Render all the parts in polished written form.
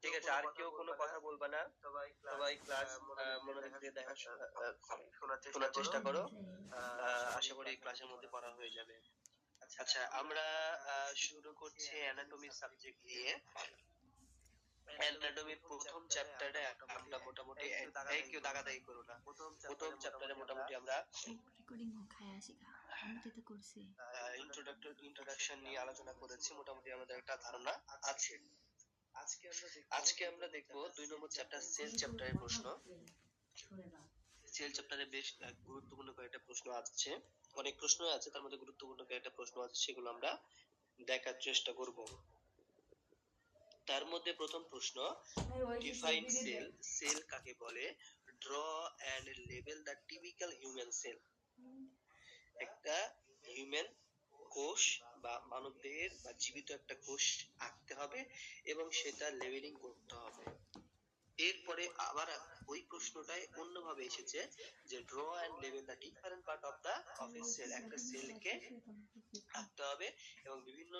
ঠিক আছে, আর কেউ কোনো কথা বলবা না, সবাই ক্লাস মনোযোগ দিয়ে শোনার চেষ্টা করো। আশা করি ক্লাসের মধ্যে পড়া হয়ে যাবে। আচ্ছা, আমরা শুরু করছি অ্যানাটমি সাবজেক্ট দিয়ে। অ্যানাটমির প্রথম চ্যাপ্টারে আমরা মোটামুটি কেউ দাগাদাগি করো না, প্রথম চ্যাপ্টারে মোটামুটি আমরা ইন্ট্রোডাকশন নিয়ে আলোচনা করেছি, মোটামুটি আমাদের একটা ধারণা আছে। আজকে আমরা দেখবো 2 নম্বর চ্যাপ্টার সেল চ্যাপ্টারের প্রশ্ন। সেল চ্যাপ্টারে বেশ গুরুত্বপূর্ণ কয়েকটা প্রশ্ন আছে, অনেক প্রশ্ন আছে, তার মধ্যে গুরুত্বপূর্ণ কয়েকটা প্রশ্ন আছে, সেগুলো আমরা দেখার চেষ্টা করব। তার মধ্যে প্রথম প্রশ্ন, ডিফাইন সেল, সেল কাকে বলে, draw and label the typical human cell. একটা হিউম্যান কোষ বা মানবদেহের বা জীবিত একটা কোষ আঁকতে হবে এবং সেটা লেবেলিং করতে হবে। এরপরে আবার ওই প্রশ্নটাই অন্যভাবে এসেছে যে draw and label the different part of a cell. একটা সেলকে আঁকতে হবে এবং বিভিন্ন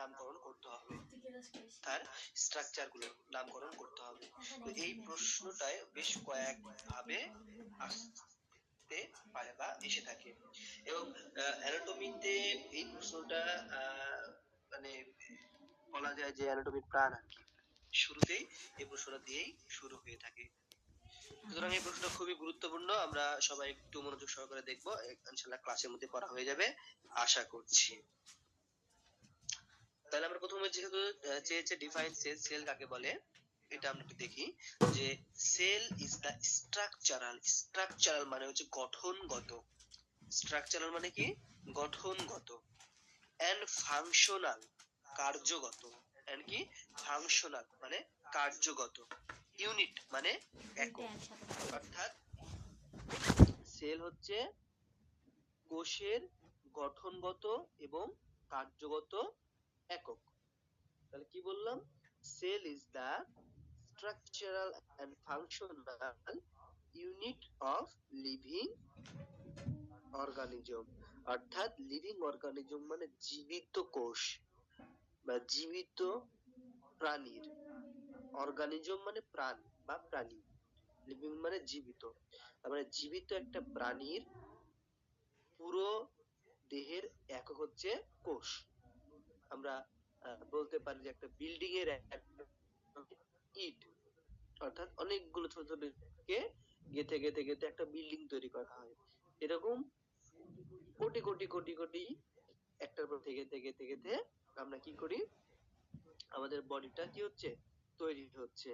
নামকরণ করতে হবে, তার স্ট্রাকচার গুলো নামকরণ করতে হবে। তো এই প্রশ্নটায় বেশ কয়েকভাবে আসতে পারে বা এসে থাকে এবং অ্যানাটমিতে এই প্রশ্নটা মানে বলা যায় যে অ্যানাটমির প্রাণ আর কি। শুরুতেই এই প্রশ্নটা দিয়েই শুরু হয়ে থাকে। সুতরাং এই প্রশ্নটা খুবই গুরুত্বপূর্ণ, আমরা সবাই একটু মনোযোগ সহকারে দেখবো, ইনশাআল্লাহ ক্লাসের মধ্যে পড়া হয়ে যাবে আশা করছি। তাহলে আমরা প্রথমে যেহেতু চেয়েছে ডিফাইন সেল, সেল কাকে বলে এটা আমরা একটু দেখি যে সেল ইজ দা স্ট্রাকচারাল মানে হচ্ছে গঠনগত, স্ট্রাকচারাল মানে কি গঠনগত, এন্ড ফাংশনাল কার্যগত, এন্ড কি ফাংশনাল মানে কার্যগত, ইউনিট মানে একক। অর্থাৎ সেল হচ্ছে কোষের গঠনগত এবং কার্যগত একক। তাহলে কি বললাম, cell is the structural and functional unit of living organism. অর্থাৎ লিভিং অর্গানিজম মানে জীবিত কোষ বা জীবিত প্রাণীর, অর্গানিজম মানে প্রাণ বা প্রাণী, লিভিং মানে জীবিত, তার মানে জীবিত একটা প্রাণীর পুরো দেহের একক হচ্ছে কোষ। আমরা বলতে পারি যে একটা বিল্ডিং এর ইট, অর্থাৎ অনেকগুলো ছোট ছোট কে গেঁথে গেঁথে গেঁথে একটা বিল্ডিং তৈরি করা হয়। এরকম কোটি কোটি কোটি কোটি একটার পর থেকে থেকে থেকে থেকে আমরা কি করি, আমাদের বডিটা কি হচ্ছে তৈরি হচ্ছে।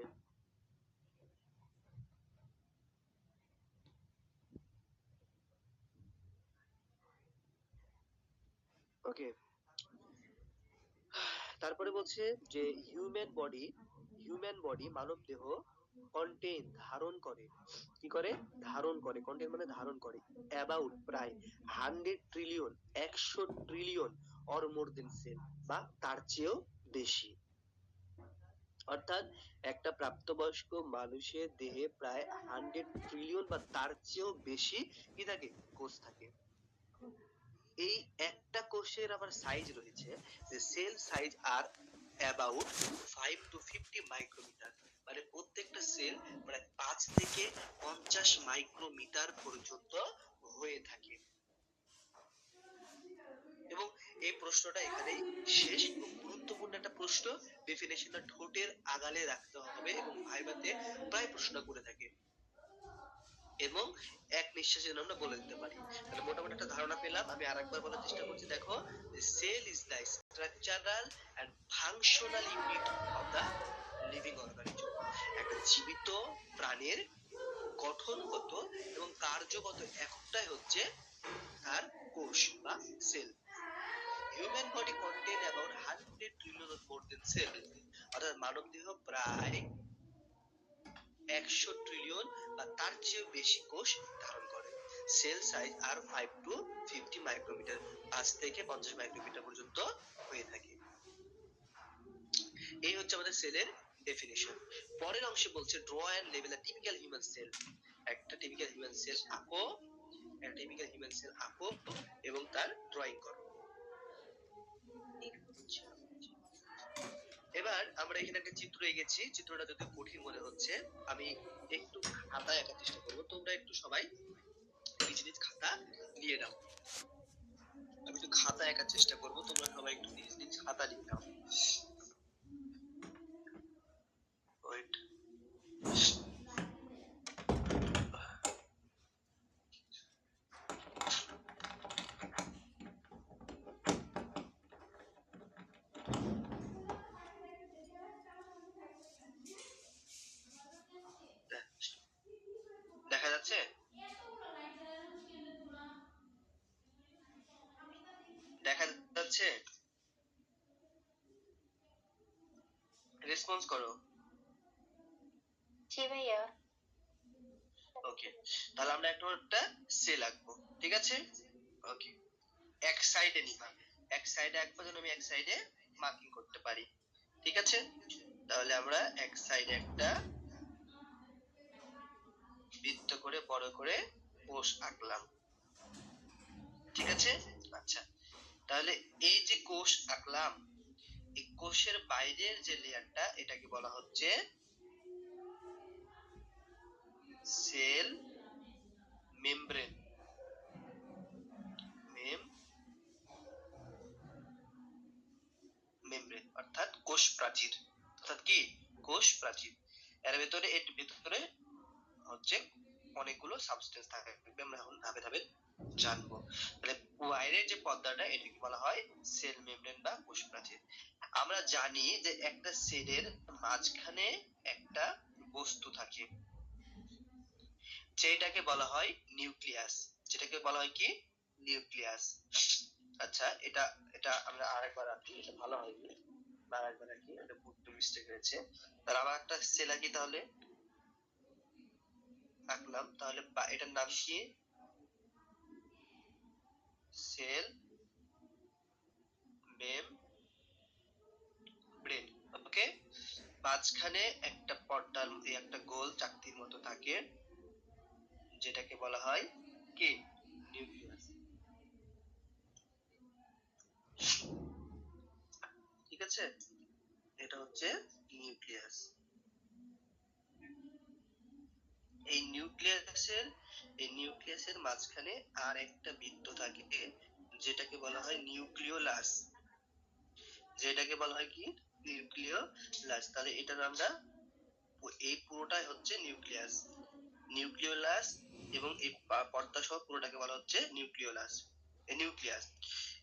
ওকে, তারপরে বলছে যে হিউম্যান বডি মানব দেহ কন্টেইন ধারণ করে, কি করে ধারণ করে, কন্টেইন মানে ধারণ করে, অ্যাবাউট প্রায় 100 trillion 100 trillion or more than cell বা তার চেয়েও বেশি। অর্থাৎ একটা প্রাপ্তবয়স্ক মানুষের দেহে প্রায় 100 ট্রিলিয়ন বা তার চেয়েও বেশি কি থাকে, কোষ থাকে। এই একটা কোষের আবার সাইজ রয়েছে, যে cell size are about 5 to 50 micrometre, মানে প্রত্যেকটা সেল প্রায় 5 থেকে 50 মাইক্রোমিটার পর্যন্ত হয়ে থাকে। এবং এই প্রশ্নটা এখানেই শেষ, গুরুত্বপূর্ণ একটা প্রশ্ন, ডেফিনেশনটা ঠোঁটের আগালে রাখতে হবে এবং ভাইভাতে প্রায় প্রশ্ন করে থাকে এবং এক নিঃশ্বাসে যেন আমরা বলে দিতে পারি। তাহলে মোটামুটি একটা ধারণা পেলাম। আমি আরেকবার বলার চেষ্টা করছি, দেখো, cell is the structural and functional unit of the living organism. একটা জীবিত প্রাণীর গঠনগত এবং কার্যগত এককটাই হচ্ছে তার কোষ বা cell. Human body contain about 100 trillion or more than cell, অর্থাৎ মানব দেহ প্রায় 100 ট্রিলিয়ন বা তার চেয়ে বেশি কোষ ধারণ করে। Cell size are 5 to 50 micrometre, 5 থেকে 50 মাইক্রোমিটার পর্যন্ত হয়ে থাকে। এই হচ্ছে আমাদের সেলের ডেফিনিশন। পরের অংশে বলছে draw and label a typical human cell. একটা টিপিক্যাল হিউম্যান সেল আঁকো, একটা টিপিক্যাল হিউম্যান সেল আঁকো এবং তার ড্রয়িং করো। এবার আমরা এখানে একটা চিত্র এঁকেছি, চিত্রটা যদি কঠিন মনে হচ্ছে আমি একটু খাতায় আঁকার চেষ্টা করবো, তোমরা একটু সবাই নিজ নিজ খাতা নিয়ে নাও। আমি একটু খাতা আঁকার চেষ্টা করবো, তোমরা সবাই একটু নিজ নিজ খাতা নিয়ে নাও। ওয়েট, দেখা যাচ্ছে? দেখা যাচ্ছে? রেসপন্স করো। জি ভাইয়া। ওকে, তাহলে আমরা একটা সেল আঁকবো, ঠিক আছে? ওকে, এক সাইডে নিবা, এক সাইডে আঁকবো যেন আমি এক সাইডে মার্কিং করতে পারি, ঠিক আছে? তাহলে আমরা এক সাইডে একটা বৃত্ত করে বড় করে কোষ আঁকলাম, ঠিক আছে? আচ্ছা, তাহলে এই যে কোষ আঁকলাম, এই কোষের বাইরের যে লেয়ারটা এটাকে বলা হচ্ছে সেল মেমব্রেন। মেমব্রেন অর্থাৎ কোষ প্রাচীর, অর্থাৎ কি কোষ প্রাচীর। এর ভিতরে হচ্ছে অনেকগুলো সাবস্টেন্স থাকে, আমরা এখন ধাপে ধাপে জানবো। তাহলে বাইরের যে পর্দাটা এটাকে বলা হয় সেল মেমব্রেন বা কোষ প্রাচীর। আমরা জানি যে একটা সেলের মাঝখানে একটা বস্তু থাকে, যেটাকে বলা হয় নিউক্লিয়াস। যেটাকে বলা হয় কি নিউক্লিয়াস। আচ্ছা, এটা এটা আমরা আরেকবার আঁকি, এটা ভালো হয়নি, আরেকবার আঁকি, এটা একটু মিস্টেক হয়েছে। তাহলে আবার একটা সেল আঁকি, তাহলে আঁকলাম, তাহলে এটার নাম কি সেল মেমব্রেন। ওকে, মাঝখানে একটা পর্দার একটা গোল চাকতির মতো থাকে, যেটাকে বলা হয় কি নিউক্লিয়াস, ঠিক আছে? এটা হচ্ছে নিউক্লিয়াস। এই নিউক্লিয়াসের মাঝখানে আর একটা বৃত্ত থাকে, যেটাকে বলা হয় নিউক্লিওলাস। যেটাকে বলা হয় কি নিউক্লিওলাস। তাহলে এটার আমরা এই পুরোটাই হচ্ছে নিউক্লিয়াস, নিউক্লিওলাস, এবং এই পর্দা সহ পুরোটাকে বলা হচ্ছে নিউক্লিওলাস, এই নিউক্লিয়াস।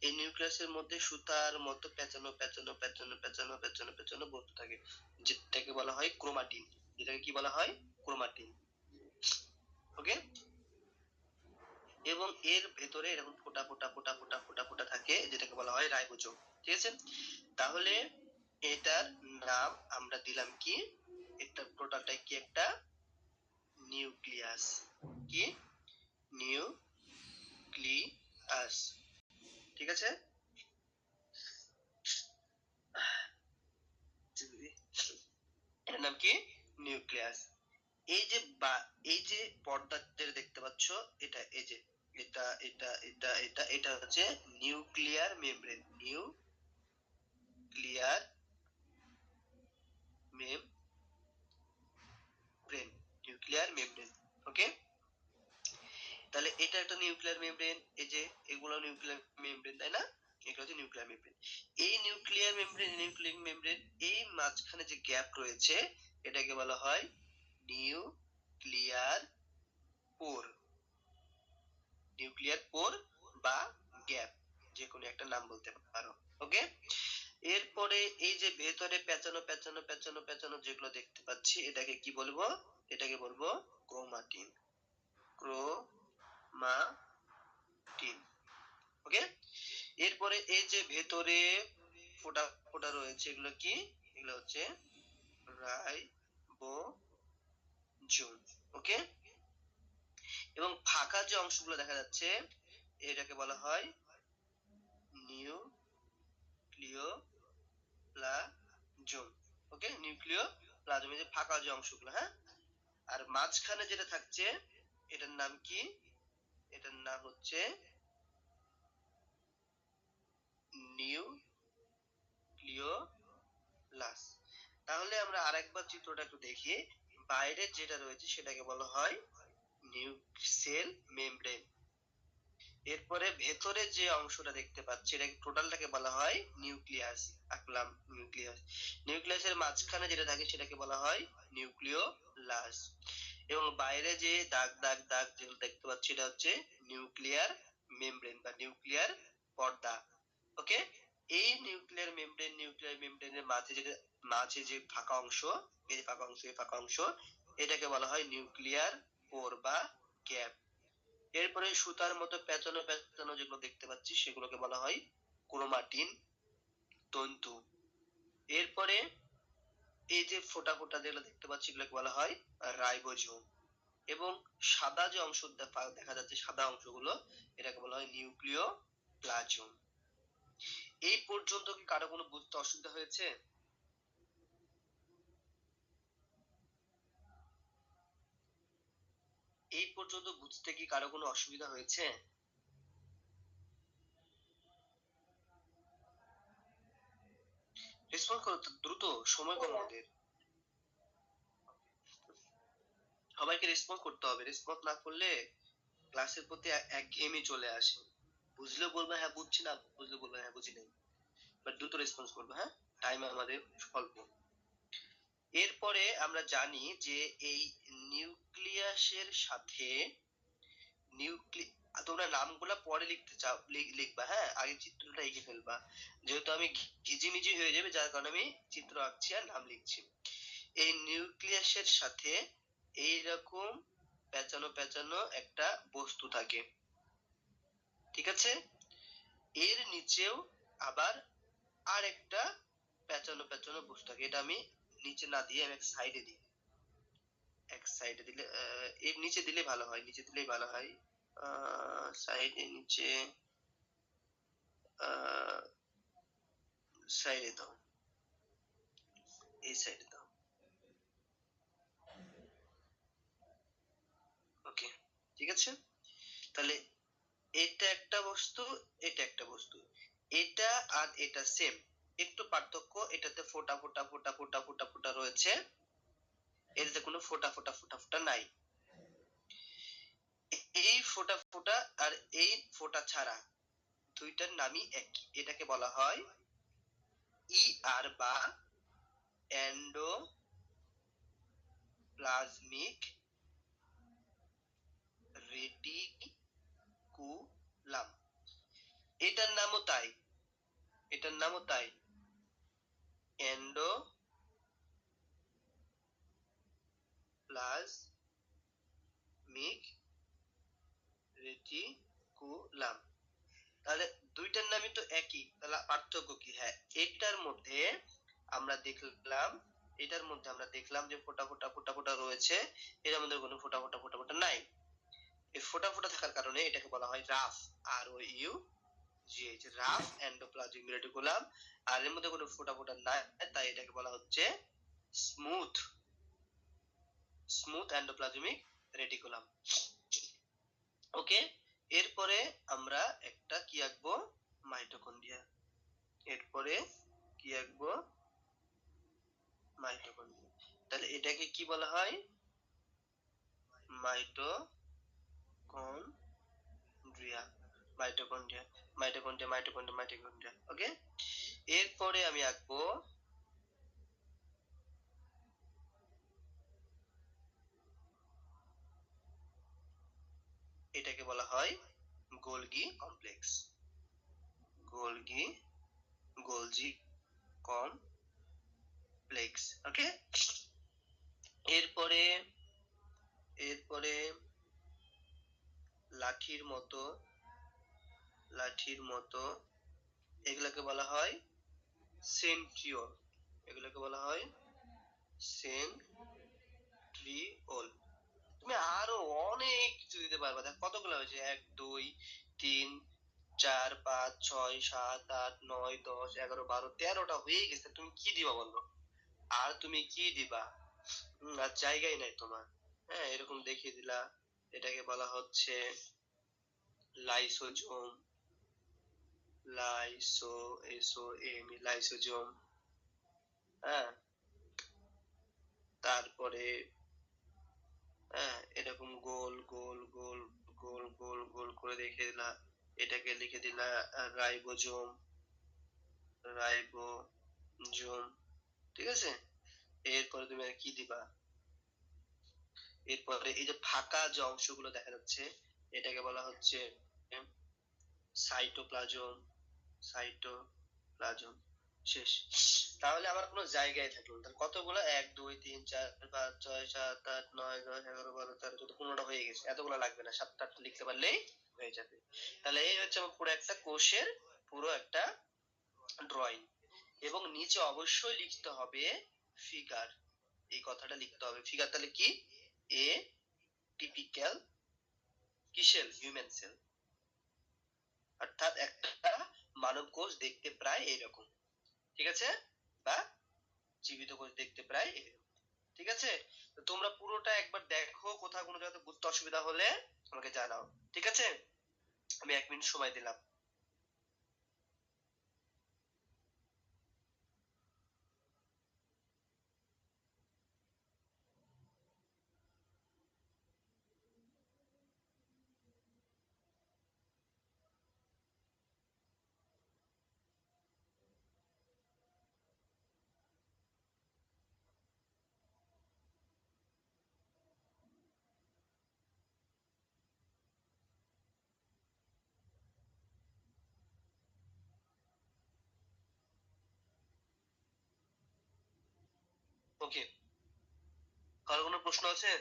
এই নিউক্লিয়াসের মধ্যে সুতার মতো পেঁচানো পেঁচানো পেঁচানো পেঁচানো পেঁচানো পেঁচানো বস্তু থাকে, যেটাকে বলা হয় ক্রোমাটিন। যেটাকে কি বলা হয় ক্রোমাটিন। ওকে, এবং এর ভেতরে এরকম ফোটা ফোটা ফোটা ফোটা ফোটা ফোটা থাকে, যেটাকে বলা হয় রাইবোজোম, ঠিক আছে? তাহলে এটার নাম আমরা দিলাম কি, এটা টোটালটাই কি একটা নিউক্লিয়াস। কি নিউক্লিয়াস, ঠিক আছে? এটার নাম কি নিউক্লিয়াস। এই যে এই যে পর্দা দেখতে পাচ্ছ, এটা এই যে এটা এটা এটা এটা এটা হচ্ছে nuclear membrane, nuclear membrane, nuclear membrane. Okay, তাহলে এটা একটা নিউক্লিয়ার মেমব্রেন, এই যে এগুলো নিউক্লিয়ার মেমব্রেন, তাই না? এগুলো হচ্ছে নিউক্লিয়ার মেমব্রেন। এই নিউক্লিয়ার মেমব্রেন এই মাঝখানে যে গ্যাপ রয়েছে এটাকে বলা হয় নিউক্লিয়ার পোর, নিউক্লিয়ার পোর বা গ্যাপ, যে কোনো একটা নাম বলতে পারো। ওকে, এরপরে এই যে ভেতরে পেঁচানো পেঁচানো পেঁচানো পেঁচানো যেগুলো দেখতে পাচ্ছি এটাকে কি বলবো, এটাকে বলবো ক্রোমাটিন, ক্রোমাটিন। ওকে, এরপরে এই যে ভেতরে ফোটা ফোটা রয়েছে এগুলো কি, এগুলো হচ্ছে রাইবোজোম। ওকে, এবং ফাঁকা যে অংশগুলো দেখা যাচ্ছে এটাকে বলা হয় নিউক্লিওপ্লাজম। ওকে, নিউক্লিওপ্লাজম, এই যে ফাঁকা যে অংশগুলো, হ্যাঁ? আর মাঝখানে যেটা থাকছে এটার নাম কি, এটার নাম হচ্ছে নিউক্লিওলাস। লাস। তাহলে আমরা আরেকবার চিত্রটা একটু দেখি। বাইরে যেটা রয়েছে সেটাকে বলা হয় সেল মেমব্রেন। এরপরে ভেতরে যে অংশটা দেখতে পাচ্ছি এটা টোটালটাকে বলা হয় নিউক্লিয়াস। আঁকলাম নিউক্লিয়াস। নিউক্লিয়াসের মাঝখানে যেটা থাকে সেটাকে বলা হয় নিউক্লিওলাস। এবং বাইরে যে দাগ দাগ দাগ যেগুলো দেখতে পাচ্ছি এটা হচ্ছে নিউক্লিয়ার মেমব্রেন বা নিউক্লিয়ার পর্দা। ওকে। এই নিউক্লিয়ার মেমব্রেনের মাঝে যে ফাঁকা অংশ, এই ফাঁকা অংশ এটাকে বলা হয় নিউক্লিয়ার পোর বা গ্যাপ। এরপরে সুতার মতো পেঁচানো পেঁচানো যেগুলো দেখতে পাচ্ছি সেগুলোকে বলা হয় ক্রোমাটিন তন্তু। এরপরে এই যে ফোঁটা ফোঁটা যেগুলো দেখতে পাচ্ছি এগুলোকে বলা হয় রাইবোজোম। এবং সাদা যে অংশ দেখা যাচ্ছে সাদা অংশগুলো এটাকে বলা হয় নিউক্লিয় প্লাজম। এই পর্যন্ত কি কারো কোনো বুঝতে অসুবিধা হয়েছে? এই পর্যন্ত বুঝতে কি কারো কোনো অসুবিধা হয়েছে? রেসপন্স করো তো দ্রুত, সময় কম আমাদের। সবাইকে রেসপন্স করতে হবে, রেসপন্স না করলে ক্লাসের প্রতি একঘেয়েমি চলে আসে। বুঝলেও বলবে হ্যাঁ বুঝছি, না বুঝলেও বলবে হ্যাঁ বুঝি নাই। বাট দ্রুত রেসপন্স করবে, হ্যাঁ, টাইম আমাদের স্বল্প। এরপরে আমরা জানি যে এই নিউক্লিয়াসের সাথে তোমরা নামগুলা পরে লিখতে চাও লিখবা, হ্যাঁ, আগে চিত্রটা এঁকে ফেলবা। যেহেতু আমি ঘিজিমিজি হয়ে যাবে যার কারণে আমি চিত্র আঁকছি আর নাম লিখছি। এই নিউক্লিয়াসের সাথে এইরকম পেঁচানো পেঁচানো একটা বস্তু থাকে, ঠিক আছে? এর নিচেও আবার আর একটা পেঁচানো পেঁচানো বস্তু থাকে। এটা আমি নিচে না দিয়ে আমি এক সাইডে দিই। এক সাইডে দিলে এর নিচে দিলে ভালো হয়, নিচে দিলেই ভালো হয়। সাইডে নিচে সাইডে দাও, এই সাইডে দাও। ওকে, ঠিক আছে। তাহলে এটা একটা বস্তু, এটা একটা বস্তু, এটা আর এটা সেম, একটু পার্থক্য এটাতে ফোটা ফোটা ফোটা ফোটা ফোটা ফোটা রয়েছে, এটাতে কোনো ফোটা ফোটা ফোটা ফোটা নাই। এই ফোটা ফোটা আর এই ফোটা ছাড়া দুইটার নামই একই, এটাকে বলা হয় আর বা এন্ডোপ্লাজমিক রেটিকুলাম। এটার নামও তাই, এটার নামও তাই, এন্ডোপ্লাজমিক রেটিকুলাম। তাহলে দুইটার নামই তো একই, তাহলে পার্থক্য কি? হ্যাঁ, এটার মধ্যে আমরা দেখলাম, এটার মধ্যে আমরা দেখলাম যে ফোটা ফোটা ফোটা ফোটা রয়েছে, এটার মধ্যে কোনো ফোটা ফোটা ফোটা ফোটা নাই। এই ফোটা ফোটা থাকার কারণে এটাকে বলা হয় rough, R O U G H, rough endoplasmic reticulum. আর এর মধ্যে কোনো ফোটা ফোটা নাই, তাই এটাকে বলা হচ্ছে স্মুথ, স্মুথ এন্ডোপ্লাজমিক রেটিকুলাম। ওকে। এরপরে আমরা একটা কি আঁকবো? মাইটোকন্ড্রিয়া। এরপরে কি আঁকবো? মাইটোকন্ড্রিয়া। তাহলে এটাকে কি বলা হয়? Mitochondria, mitochondria, mitochondria, mitochondria, mitochondria. Okay. এরপরে আমি আঁকবো এটাকে বলা হয় Golgi complex, Golgi Golgi complex. Okay. এরপরে এরপরে লাঠির মতো, লাঠির মতো এগুলোকে বলা হয় সেন্ট্রিওল, এগুলোকে বলা হয় সেন্ট্রিওল। তুমি আরো অনেক কিছু দিতে পারবে, দেখ কতগুলো হয়েছে, 1 2 3 4 5 6 7 8 9 10 11 12 13টা হয়ে গেছে, তুমি কি দিবা বলো? আর তুমি কি দিবা? আর জায়গাই নাই তোমার। হ্যাঁ, এরকম দেখিয়ে দিলা। এটাকে বলা হচ্ছে লাইসোজোম, লাইসোজোম। হ্যাঁ, তারপরে হ্যাঁ এরকম গোল গোল গোল গোল গোল গোল করে লিখে দিলা, এটাকে লিখে দিলা রাইবোজোম, রাইবোজোম, ঠিক আছে। এরপরে তুমি আর কি দিবা, এরপরে এই যে ফাঁকা যে অংশগুলো দেখা যাচ্ছে এটাকে বলা হচ্ছে সাইটোপ্লাজম, সাইটোপ্লাজম। শেষ। তাহলে আমার কোনো জায়গায় থাকলো না, তাহলে কতগুলো, 1 2 3 4 5 6 7 8 9 10 11 12 13 14 15টা হয়ে গেছে, এতগুলো লাগবে না, 7টা 8টা লিখতে পারলেই হয়ে যাবে। তাহলে এই হচ্ছে আমার পুরো একটা কোষের পুরো একটা ড্রয়িং। এবং নিচে অবশ্যই লিখতে হবে ফিগার, এই কথাটা লিখতে হবে ফিগার। তাহলে কি, এ টিপিক্যাল কিসেল, হিউম্যান সেল, অর্থাৎ একটা মানব কোষ দেখতে প্রায় এইরকম, ঠিক আছে, বা জীবিত কোষ দেখতে প্রায় এরকম, ঠিক আছে। তো তোমরা পুরোটা একবার দেখো, কোথাও কোনো জায়গাতে বুঝতে অসুবিধা হলে আমাকে জানাও, ঠিক আছে। আমি 1 মিনিট সময় দিলাম। ওকে, কারো কোনো প্রশ্ন আছে,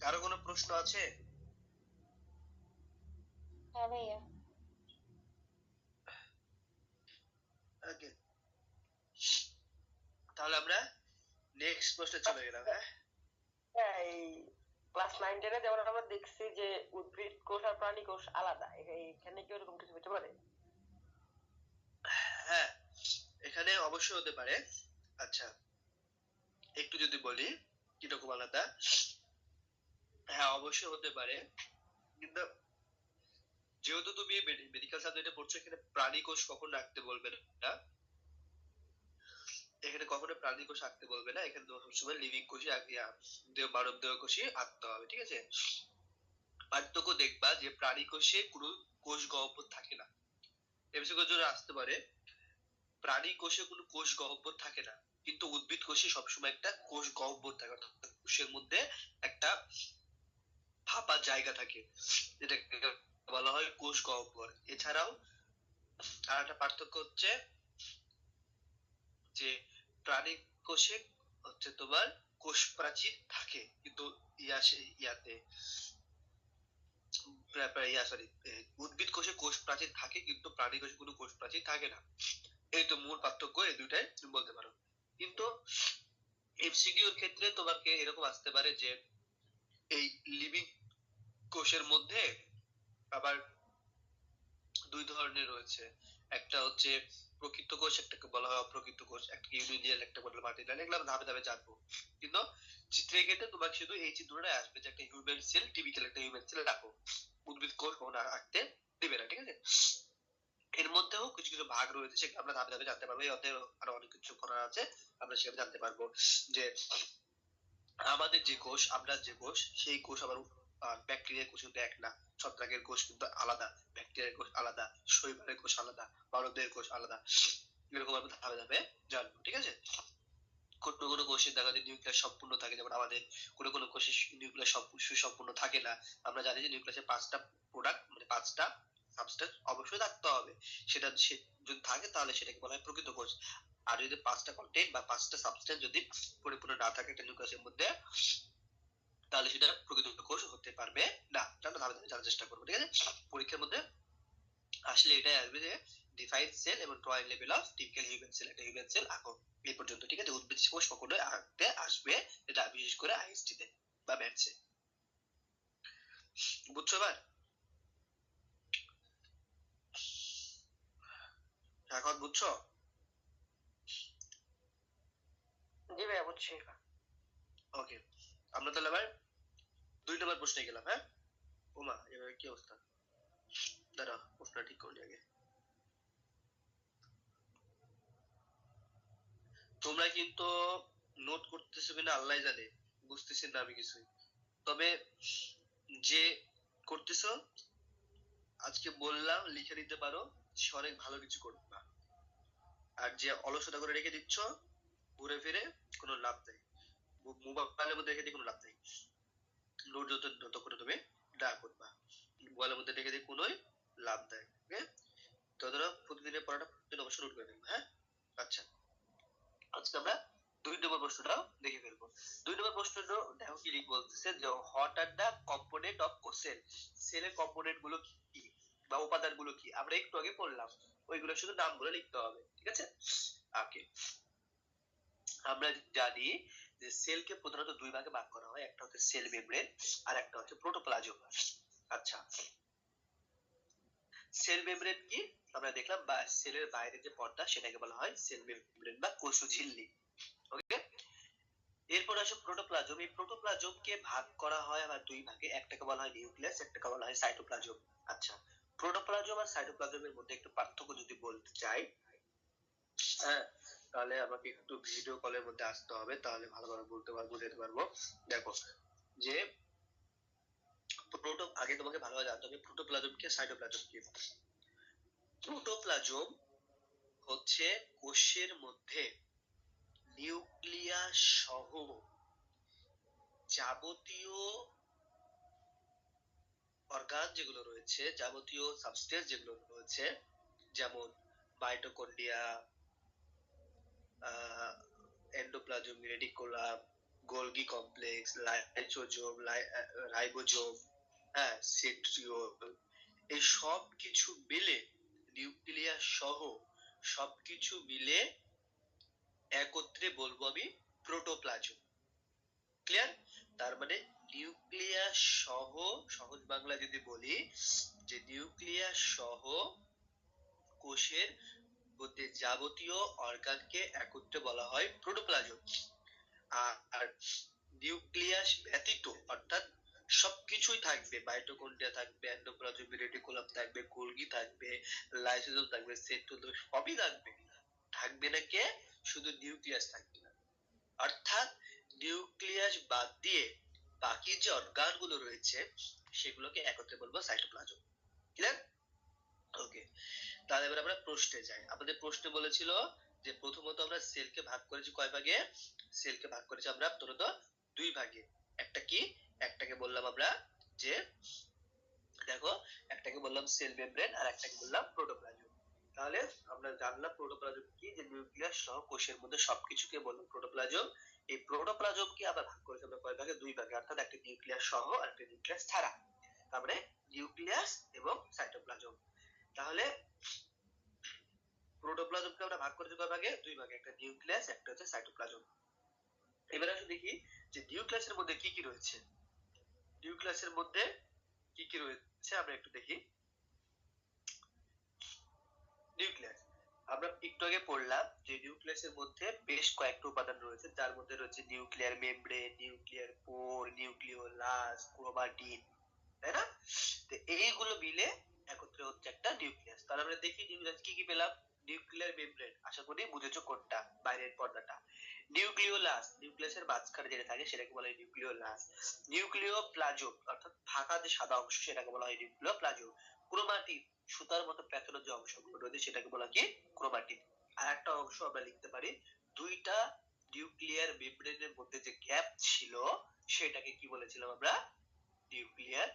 কারো কোনো প্রশ্ন আছে? হ্যাঁ ভাইয়া। ওকে, তাহলে আমরা নেক্সট প্রশ্নে চলে গেলাম। হ্যাঁ, হ্যাঁ, এই ক্লাস 9 10 যেমন আমরা দেখছি যে উদ্ভিদ কোষ আর প্রাণী কোষ আলাদা, এখানে কি ওরকম কিছু হতে পারে? হ্যাঁ এখানে অবশ্যই হতে পারে। আচ্ছা একটু যদি বলি কিরকম আলাদা, হ্যাঁ অবশ্যই হতে পারে, কিন্তু যেহেতু তুমি মেডিকেল সাবজেক্টে পড়ছো, এখানে প্রাণী কোষ কখন রাখতে বলবে না, এখানে কখনো প্রাণী কোষ আঁকতে বলবে না, এখানে তো সবসময় লিভিং কোষই দেহ, মানব দেহ কোষই আঁকতে হবে, ঠিক আছে। পার্থক্য দেখবা যে প্রাণী কোষে কোনো কোষ গহ্বর থাকে না, এমসিকিউর জন্য আসতে পারে, প্রাণী কোষে কোনো কোষ গহ্বর থাকে না, কিন্তু উদ্ভিদ কোষে সবসময় একটা কোষ গহ্বর থাকে, অর্থাৎ কোষের মধ্যে একটা ফাঁপা জায়গা থাকে, যেটাকে বলা হয় কোষ গহ্বর। এছাড়াও আর একটা পার্থক্য হচ্ছে যে প্রাণী কোষে হচ্ছে তোমার কোষ প্রাচীর থাকে, কিন্তু ইয়াতে সরি, উদ্ভিদ কোষে কোষ প্রাচীর থাকে কিন্তু প্রাণী কোষে কোনো কোষ প্রাচীর থাকে না। এই তো মূল পার্থক্য, এই দুইটাই তুমি বলতে পারো। কিন্তু এমসিকিউ এর ক্ষেত্রে তোমাকে এরকম আসতে পারে যে এই লিভিং কোষের মধ্যে আবার 2 ধরনের রয়েছে, একটা হচ্ছে প্রকৃত কোষ, একটাকে বলা হয় অপ্রকৃত কোষ, একটা ইউনিলিয়াল, একটা বলে মাল্টিলিয়াল, এগুলো আমরা ধাপে ধাপে জানবো। কিন্তু চিত্রের ক্ষেত্রে তোমাকে শুধু এই চিত্রটাই আসবে যে একটা হিউম্যান সেল, টিপিক্যাল একটা হিউম্যান সেল রাখো, উদ্ভিদ কোষ কখনো আঁকতে দিবে না, ঠিক আছে। এর মধ্যেও কিছু কিছু ভাগ রয়েছে, সেগুলো আমরা ধাপে ধাপে জানতে পারবো, এই অধ্যায়ে আরো অনেক কিছু করার আছে, আমরা সেটা জানতে পারবো। যে আমাদের যে কোষ, আমরা যে কোষ, সেই কোষ আবার ব্যাকটেরিয়ার কোষ কিন্তু এক না, ছত্রাকের কোষ কিন্তু আলাদা, ব্যাকটেরিয়ার কোষ আলাদা, শৈবালের কোষ আলাদা, মানবদেহের কোষ আলাদা, এরকম আমরা ধাপে ধাপে জানবো, ঠিক আছে। কোনো কোনো কোষের দেখা যায় নিউক্লিয়াস সম্পূর্ণ থাকে, যেমন আমাদের কোনো কোনো কোষের নিউক্লিয়াস সুসম্পূর্ণ থাকে না। আমরা জানি যে নিউক্লিয়াসে 5টা প্রোডাক্ট, মানে 5টা সাবস্টেন্স অবশ্যই থাকতে হবে, সেটা যদি থাকে তাহলে সেটাকে বলা হয় প্রকৃত কোষ। আর যদি 5টা কন্টেন্ট বা 5টা সাবস্টেন্স যদি পরিপূর্ণ না থাকে একটা নিউক্লিয়াসের মধ্যে, তাহলে সেটা প্রকৃত কোষ হতে পারবে না। এটা আমরা ধাপে ধাপে জানার চেষ্টা করবো, ঠিক আছে। পরীক্ষার মধ্যে আসলে এটাই আসবে যে ডিফাইন সেল এবং drawing level of typical human cell, একটা হিউম্যান সেল আঁকো, এই পর্যন্ত, ঠিক আছে। উদ্ভিদ কোষ কখনোই আঁকতে আসবে এটা, বিশেষ করে আইএসটি তে বা ম্যাথসে, বুঝছো এবার? এখন বুঝছো? জি ভাইয়া, বুঝছি। ওকে, আমরা তাহলে এবার 2 নম্বর প্রশ্নে গেলাম। হ্যাঁ, ওমা এবার কি অবস্থা, দাঁড়া প্রশ্ন ঠিক করি আগে। তোমরা কিন্তু নোট করতেছো কিনা আল্লাহ জানে, বুঝতেছি না আমি কিছুই। তবে যে করতেছো, আজকে বললাম লিখে দিতে পারো, সে অনেক ভালো কিছু করবা। আর যে অলসতা করে রেখে দিচ্ছ ঘুরে ফিরে, কোনো লাভ নেই। মোবাইলের মধ্যে রেখে দিয়ে কোনো লাভ নেই। নোট যত করে তুমি ড্রা করবা, মোবাইলের মধ্যে রেখে দিয়ে কোনোই লাভ নেই। ওকে, তো ধরো প্রতিদিনের পড়াটা প্রতিদিন অবশ্যই নোট করে নেবে। হ্যাঁ, আচ্ছা, আজকে আমরা 2 নম্বর প্রশ্নটাও দেখে ফেলবো। 2 নম্বর প্রশ্নটা দেখো কি বলতেছে, যে what are the component of cell. সেলের কম্পোনেন্ট গুলো কি বা উপাদান গুলো কি, আমরা একটু আগে পড়লাম, ওইগুলো শুধু নামগুলো লিখতে হবে। ঠিক আছে, ওকে। আমরা জানি যে সেলকে প্রধানত 2 ভাগে ভাগ করা হয়, একটা হচ্ছে সেল মেমব্রেন আর একটা হচ্ছে প্রোটোপ্লাজম। আচ্ছা, সেল মেমব্রেন কি আমরা দেখলাম, বা সেলের বাইরে যে পর্দা সেটাকে বলা হয় সেল মেমব্রেন বা কোষঝিল্লি। ওকে, এরপর আসে প্রোটোপ্লাজম। এই প্রোটোপ্লাজমকে ভাগ করা হয় আবার 2 ভাগে, একটাকে বলা হয় নিউক্লিয়াস, একটাকে বলা হয় সাইটোপ্লাজম। আচ্ছা, প্রোটোপ্লাজম আর সাইটোপ্লাজমের মধ্যে একটু পার্থক্য যদি বলতে চাই, হ্যাঁ, তাহলে আমাকে একটু ভিডিও কলের মধ্যে আসতে হবে, তাহলে ভালোভাবে বলতে পারবো, বুঝাতে পারবো। দেখো যে আগে তোমাকে ভালোভাবে জানতে হবে প্রোটোপ্লাজম কি সাইটোপ্লাজম কি। প্রোটোপ্লাজম হচ্ছে কোষের মধ্যে নিউক্লিয়াস সহ যাবতীয় অর্গান যেগুলো রয়েছে, যাবতীয় সাবস্টেন্স যেগুলো রয়েছে, যেমন mitochondria, endoplasm reticulum, Golgi complex, lysosome, ribosome, হ্যাঁ, সেন্ট্রিওল, এই সব কিছু মিলে, নিউক্লিয়াস সহ সবকিছু মিলে একত্রে বলবো আমি প্রোটোপ্লাজম। ক্লিয়ার? তার মানে নিউক্লিয়াস সহ, সহজ বাংলা যদি বলি, যে নিউক্লিয়াস সহ কোষের মধ্যে যাবতীয় অর্গানকে একত্রে বলা হয় প্রোটোপ্লাজম। আর নিউক্লিয়াস ব্যতীত, অর্থাৎ সবকিছুই থাকবে, মাইটোকন্ড্রিয়া থাকবে, এন্ডোপ্লাজম রেটিকুলাম থাকবে, গোলগি থাকবে, লাইসোজোম থাকবে, সেন্ট্রিওল, সবই থাকবে, থাকবে না কে, শুধু নিউক্লিয়াস থাকবে না। অর্থাৎ নিউক্লিয়াস বাদ দিয়ে বাকি যে অর্গান গুলো রয়েছে সেগুলোকে একত্রে বলবো সাইটোপ্লাজম। ক্লিয়ার? ওকে, তাহলে এবার আমরা প্রশ্নে যাই। আমাদের প্রশ্নে বলেছিল যে প্রথমত আমরা সেলকে ভাগ করেছি কয় ভাগে, সেলকে ভাগ করেছি আমরা প্রথমত 2 ভাগে। একটা কি, একটাকে বললাম আমরা যে, দেখো, একটাকে বললাম সেল মেমব্রেন আর একটাকে বললাম প্রোটোপ্লাজম। তাহলে আমরা জানলাম প্রোটোপ্লাজম কি, যে নিউক্লিয়াস সহ কোষের মধ্যে সবকিছুকে বললাম প্রোটোপ্লাজম। এই প্রোটোপ্লাজমকে আবার ভাগ করেছি আমরা কয় ভাগে, 2 ভাগে, অর্থাৎ একটা নিউক্লিয়াস সহ আর একটা নিউক্লিয়াস ছাড়া। তার মানে নিউক্লিয়াস এবং সাইটোপ্লাজম। তাহলে প্রোটোপ্লাজমকে আমরা ভাগ করেছি কয় ভাগে, 2 ভাগে, একটা নিউক্লিয়াস, একটা হচ্ছে সাইটোপ্লাজম। এবার আসলে দেখি যে নিউক্লিয়াসের মধ্যে কি কি রয়েছে। নিউক্লিয়াসের মধ্যে কি কি রয়েছে আমরা একটু দেখি। নিউক্লিয়াস, আমরা একটু আগে পড়লাম যে নিউক্লিয়াসের মধ্যে বেশ কয়েকটা উপাদান রয়েছে, যার মধ্যে রয়েছে নিউক্লিয়ার মেমব্রেন, নিউক্লিয়ার পোর, নিউক্লিওলাস, ক্রোমাটিন, তাই না? তো এইগুলো মিলে একত্রে হচ্ছে একটা নিউক্লিয়াস। তাহলে আমরা দেখি নিউক্লিয়াস কি কি পেলাম। নিউক্লিয়ার মেমব্রেন, আশা করি বুঝেছো কোনটা, বাইরের পর্দাটা। নিউক্লিওলাস, নিউক্লিয়াসের মাঝখানে যেটা থাকে সেটাকে বলা হয় নিউক্লিওলাস। নিউক্লিওপ্লাজম, অর্থাৎ ফাঁকা যে সাদা অংশ সেটাকে বলা হয় নিউক্লিওপ্লাজম। ক্রোমাটিন, সুতার মতো প্যাঁচানো যে অংশগুলো রয়েছে সেটাকে বলা কি, ক্রোমাটিন। আর একটা অংশ আমরা লিখতে পারি, 2টা নিউক্লিয়ার মেমব্রেনের মধ্যে যে গ্যাপ ছিল সেটাকে কি বলেছিলাম আমরা, নিউক্লিয়ার